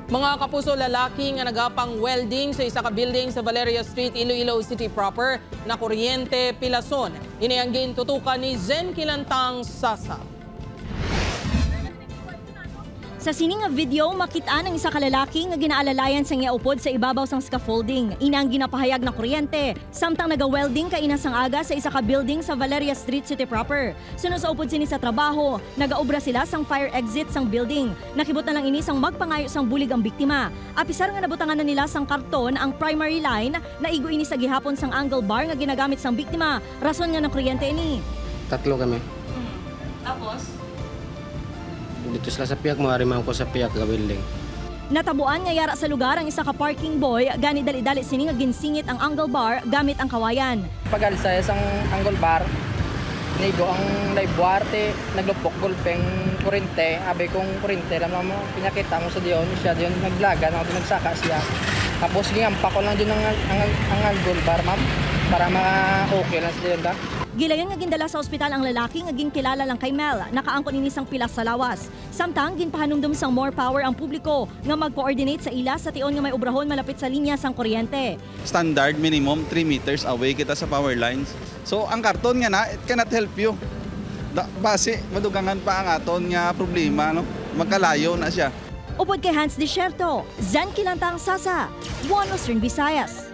Mga kapuso, lalaki nga nagapang welding sa isa ka building sa Valeria Street, Iloilo City proper na kuryente pilason. Inianggin tutukan ni Zen Kilantang Sasa. Sa sining nga video, makita ng isa ka lalaki nga ginaalalayan sa ngiaupod sa ibabaw sang scaffolding. Ina ang ginapahayag na kuryente, samtang naga-welding ka inasang aga sa isa ka building sa Valeria Street City proper. Sunod sa upod sini sa trabaho, nagaobra sila sang fire exit sang building. Nakibot na lang ini sang magpangayo sang bulig ang biktima. Apisar nga nabutangan na nila sang karton ang primary line na igo ini sa gihapon sang angle bar nga ginagamit sang biktima. Rason nga ng kuryente ini. Tatlo kami. Tapos? Dito sila sa piyak, maarimahan ko sa piyak ga building. Natabuan nga yara sa lugar ang isa ka parking boy, gani dali-dali sini nga ginsingit ang angle bar gamit ang kawayan. Pag alis sa isang angle bar, nigo ang live buarte, naglupok gulpeng kurente, abay kong kurente, alam mo, pinakita mo sa diyon, siya diyon naglaga, nagsaka siya. Tapos ginampa ko lang din ang angle bar, ma'am, para ma-okay lang sa diyon ba? Gilayan nga gindala sa ospital ang lalaki nga ginkilala lang kay Mel, nakaangkon ini sang pilas sa lawas. Samtang ginpahanumdum sang more power ang publiko nga mag-coordinate sa ila sa tion nga may obrahon malapit sa linya sang kuryente. Standard minimum 3 meters away kita sa power lines. So ang karton nga na, it cannot help you. Base madugangan pa ang aton nga problema, no? Magkalayo na siya. Upod kay Hans Desierto, Zen Kilantang Sasa, One Western Visayas.